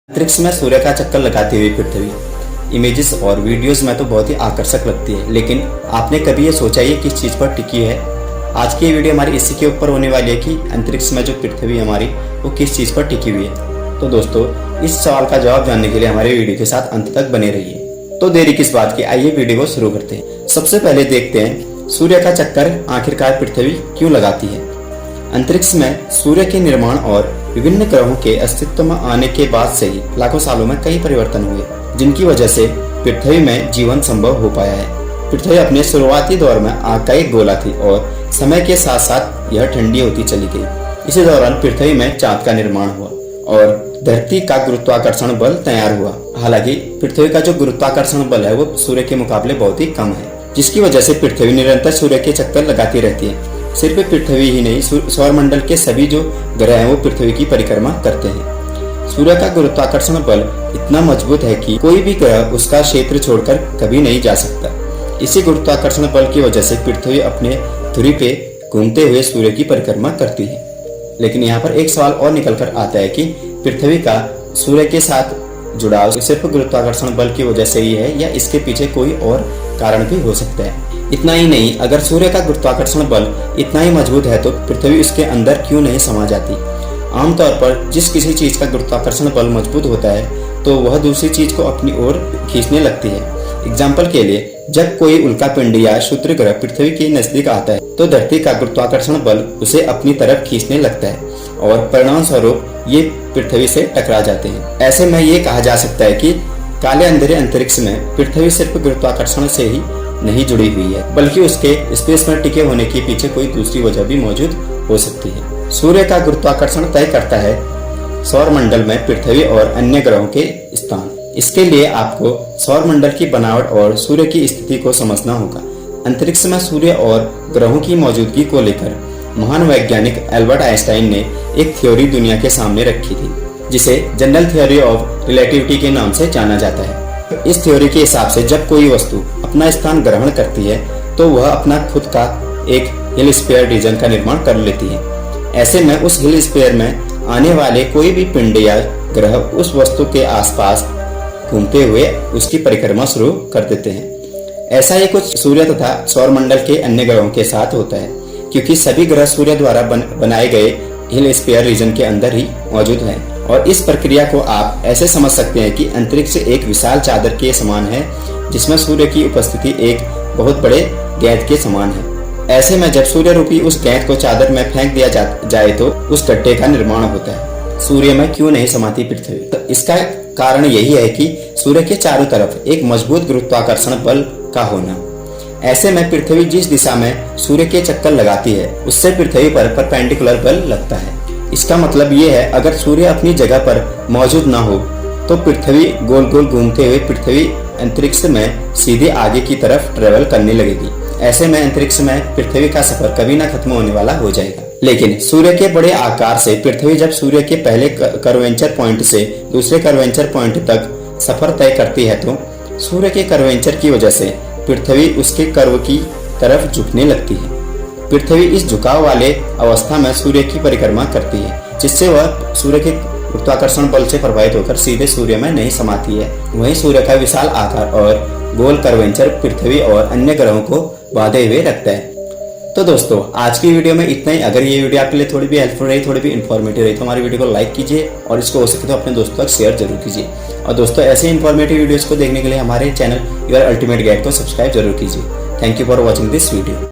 अंतरिक्ष में सूर्य का चक्कर लगाती हुई पृथ्वी इमेजेस और वीडियोस में तो बहुत ही आकर्षक लगती है, लेकिन आपने कभी ये सोचा ये किस चीज़ पर टिकी है? आज की ये वीडियो हमारी इसी के ऊपर होने वाली है कि अंतरिक्ष में जो पृथ्वी हमारी वो किस चीज़ पर टिकी हुई है। तो दोस्तों, इस सवाल का जवाब जानने के लिए हमारे वीडियो के साथ अंत तक बने रहिए। तो देरी किस बात की, आइए वीडियो को शुरू करते हैं। सबसे पहले देखते हैं सूर्य का चक्कर आखिरकार पृथ्वी क्यों लगाती है। अंतरिक्ष में सूर्य के निर्माण और विभिन्न ग्रहों के अस्तित्व में आने के बाद से ही लाखों सालों में कई परिवर्तन हुए, जिनकी वजह से पृथ्वी में जीवन संभव हो पाया है। पृथ्वी अपने शुरुआती दौर में आग का एक गोला थी और समय के साथ साथ यह ठंडी होती चली गई। इसी दौरान पृथ्वी में चांद का निर्माण हुआ और धरती का गुरुत्वाकर्षण बल तैयार हुआ। हालांकि पृथ्वी का जो गुरुत्वाकर्षण बल है वो सूर्य के मुकाबले बहुत ही कम है, जिसकी वजह से पृथ्वी निरंतर सूर्य के चक्कर लगाती रहती है। सिर्फ पृथ्वी ही नहीं, सौरमंडल के सभी जो ग्रह हैं वो पृथ्वी की परिक्रमा करते हैं। सूर्य का गुरुत्वाकर्षण बल इतना मजबूत है कि कोई भी ग्रह उसका क्षेत्र छोड़कर कभी नहीं जा सकता। इसी गुरुत्वाकर्षण बल की वजह से पृथ्वी अपने धुरी पे घूमते हुए सूर्य की परिक्रमा करती है। लेकिन यहाँ पर एक सवाल और निकल कर आता है कि पृथ्वी का सूर्य के साथ जुड़ाव सिर्फ गुरुत्वाकर्षण बल की वजह से ही है या इसके पीछे कोई और कारण भी हो सकता है। इतना ही नहीं, अगर सूर्य का गुरुत्वाकर्षण बल इतना ही मजबूत है तो पृथ्वी उसके अंदर क्यों नहीं समा जाती। आमतौर पर जिस किसी चीज का गुरुत्वाकर्षण बल मजबूत होता है तो वह दूसरी चीज को अपनी ओर खींचने लगती है। एग्जाम्पल के लिए, जब कोई उल्का पिंड या क्षुद्र ग्रह पृथ्वी के नजदीक आता है तो धरती का गुरुत्वाकर्षण बल उसे अपनी तरफ खींचने लगता है और परिणाम स्वरूप ये पृथ्वी से टकरा जाते हैं। ऐसे में ये कहा जा सकता है कि काले अंधेरे अंतरिक्ष में पृथ्वी सिर्फ गुरुत्वाकर्षण से ही नहीं जुड़ी हुई है, बल्कि उसके स्पेस में टिके होने के पीछे कोई दूसरी वजह भी मौजूद हो सकती है। सूर्य का गुरुत्वाकर्षण तय करता है सौरमंडल में पृथ्वी और अन्य ग्रहों के स्थान। इसके लिए आपको सौरमंडल की बनावट और सूर्य की स्थिति को समझना होगा। अंतरिक्ष में सूर्य और ग्रहों की मौजूदगी को लेकर महान वैज्ञानिक एल्बर्ट आइंस्टाइन ने एक थ्योरी दुनिया के सामने रखी थी, जिसे जनरल थ्योरी ऑफ रिलेटिविटी के नाम से जाना जाता है। इस थ्योरी के हिसाब से जब कोई वस्तु अपना स्थान ग्रहण करती है तो वह अपना खुद का एक हिल स्फीयर रीजन का निर्माण कर लेती है। ऐसे में उस हिल स्फीयर में आने वाले कोई भी पिंड या ग्रह उस वस्तु के आसपास घूमते हुए उसकी परिक्रमा शुरू कर देते हैं। ऐसा ही कुछ सूर्य तथा सौरमंडल के अन्य ग्रहों के साथ होता है, क्योंकि सभी ग्रह सूर्य द्वारा बनाए गए हिल स्फीयर रीजन के अंदर ही मौजूद हैं। और इस प्रक्रिया को आप ऐसे समझ सकते हैं कि अंतरिक्ष एक विशाल चादर के समान है, जिसमें सूर्य की उपस्थिति एक बहुत बड़े गेंद के समान है। ऐसे में जब सूर्य रूपी उस गेंद को चादर में फेंक दिया जाए तो उस गड्ढे का निर्माण होता है। सूर्य में क्यों नहीं समाती पृथ्वी? तो इसका कारण यही है कि सूर्य के चारों तरफ एक मजबूत गुरुत्वाकर्षण बल का होना। ऐसे में पृथ्वी जिस दिशा में सूर्य के चक्कर लगाती है उससे पृथ्वी पर परपेंडिकुलर बल लगता है। इसका मतलब ये है, अगर सूर्य अपनी जगह पर मौजूद ना हो तो पृथ्वी गोल गोल घूमते हुए पृथ्वी अंतरिक्ष में सीधे आगे की तरफ ट्रेवल करने लगेगी। ऐसे में अंतरिक्ष में पृथ्वी का सफर कभी ना खत्म होने वाला हो जाएगा। लेकिन सूर्य के बड़े आकार से पृथ्वी जब सूर्य के पहले कर्वेचर पॉइंट से दूसरे कर्वेचर पॉइंट तक सफर तय करती है तो सूर्य के कर्वेचर की वजह से पृथ्वी उसके कर्व की तरफ झुकने लगती है। पृथ्वी इस झुकाव वाले अवस्था में सूर्य की परिक्रमा करती है, जिससे वह सूर्य के गुरुत्वाकर्षण बल से प्रभावित होकर सीधे सूर्य में नहीं समाती है। वहीं सूर्य का विशाल आकार और गोल कर्वेचर पृथ्वी और अन्य ग्रहों को बांधे हुए रखता है। तो दोस्तों, आज की वीडियो में इतना ही। अगर ये वीडियो आपके लिए थोड़ी भी हेल्पफुल रही, थोड़ी भी इन्फॉर्मेटिव रही तो हमारी वीडियो को लाइक कीजिए और इसको हो सके तो अपने दोस्तों तक शेयर जरूर कीजिए। और दोस्तों, ऐसे इन्फॉर्मेटिव वीडियोस को देखने के लिए हमारे चैनल योर अल्टीमेट गाइड को सब्सक्राइब जरूर कीजिए। Thank you for watching this video.